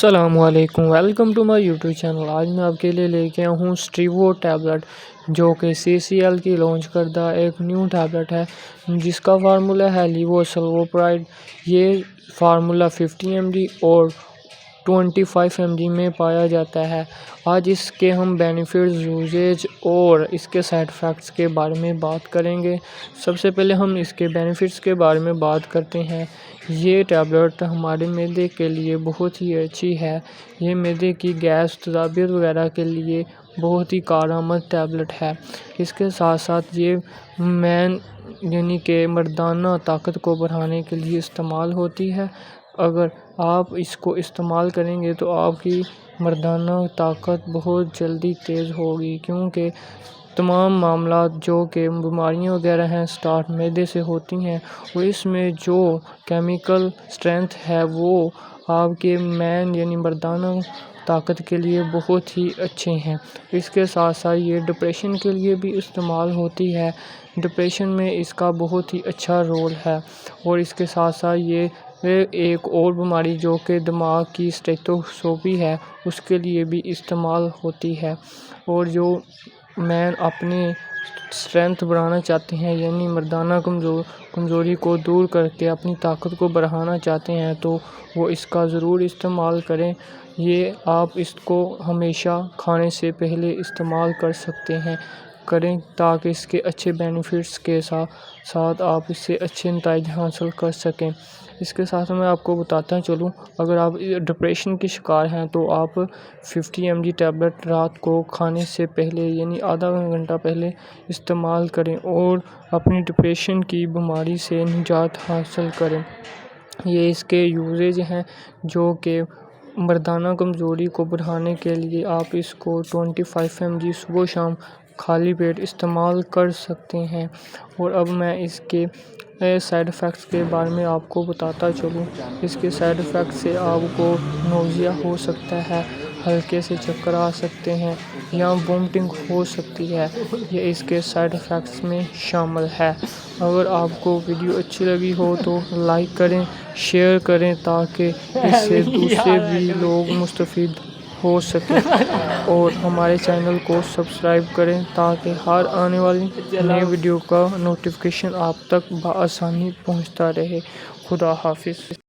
السلام علیکم، welcome to my YouTube channel. آج میں آپ کے لیے لے کے آیا ہوں اسٹریوو ٹیبلٹ، جو کہ CCL کی لانچ کردہ ایک نیو ٹیبلٹ ہے جس کا فارمولہ ہے لیووسلوپرائڈ۔ یہ فارمولہ 50 mg اور 25 mg میں پایا جاتا ہے۔ آج اس کے ہم بینیفٹس، یوزیج اور اس کے سائیڈ افیکٹس کے بارے میں بات کریں گے۔ سب سے پہلے ہم اس کے بینیفٹس کے بارے میں بات کرتے ہیں۔ یہ ٹیبلٹ ہمارے معدے کے لیے بہت ہی اچھی ہے۔ یہ معدے کی گیس، تیزابیت وغیرہ کے لیے بہت ہی کارآمد ٹیبلٹ ہے۔ اس کے ساتھ ساتھ یہ یعنی کہ مردانہ طاقت کو بڑھانے کے لیے استعمال ہوتی ہے۔ اگر آپ اس کو استعمال کریں گے تو آپ کی مردانہ طاقت بہت جلدی تیز ہوگی، کیونکہ تمام معاملات جو کہ بیماریاں وغیرہ ہیں اسٹارٹ معدے سے ہوتی ہیں، اور اس میں جو کیمیکل اسٹرینتھ ہے وہ آپ کے یعنی مردانہ طاقت کے لیے بہت ہی اچھے ہیں۔ اس کے ساتھ ساتھ یہ ڈپریشن کے لیے بھی استعمال ہوتی ہے۔ ڈپریشن میں اس کا بہت ہی اچھا رول ہے، اور اس کے ساتھ ساتھ یہ ایک اور بیماری جو کہ دماغ کی اسٹیتوسکوپی ہے، اس کے لیے بھی استعمال ہوتی ہے۔ اور جو اپنے اسٹرینتھ بڑھانا چاہتے ہیں، یعنی مردانہ کمزوری کو دور کر کے اپنی طاقت کو بڑھانا چاہتے ہیں، تو وہ اس کا ضرور استعمال کریں۔ یہ آپ اس کو ہمیشہ کھانے سے پہلے استعمال کریں تاکہ اس کے اچھے بینیفٹس کے ساتھ ساتھ آپ اس سے اچھے نتائج حاصل کر سکیں۔ اس کے ساتھ میں آپ کو بتاتا چلوں، اگر آپ ڈپریشن کے شکار ہیں تو آپ 50 mg ٹیبلٹ رات کو کھانے سے پہلے یعنی آدھا گھنٹہ پہلے استعمال کریں اور اپنی ڈپریشن کی بیماری سے نجات حاصل کریں۔ یہ اس کے یوزیج ہیں، جو کہ مردانہ کمزوری کو بڑھانے کے لیے آپ اس کو 25 mg صبح و شام خالی پیٹ استعمال کر سکتے ہیں۔ اور اب میں اس کے سائیڈ افیکٹس کے بارے میں آپ کو بتاتا چلوں۔ اس کے سائیڈ افیکٹ سے آپ کو نوزیا ہو سکتا ہے، ہلکے سے چکر آ سکتے ہیں یا وومٹنگ ہو سکتی ہے۔ یہ اس کے سائیڈ افیکٹس میں شامل ہے۔ اگر آپ کو ویڈیو اچھی لگی ہو تو لائک کریں، شیئر کریں تاکہ اس سے دوسرے بھی لوگ مستفید ہو سکیں، اور ہمارے چینل کو سبسکرائب کریں تاکہ ہر آنے والی نئی ویڈیو کا نوٹیفیکیشن آپ تک بآسانی پہنچتا رہے۔ خدا حافظ۔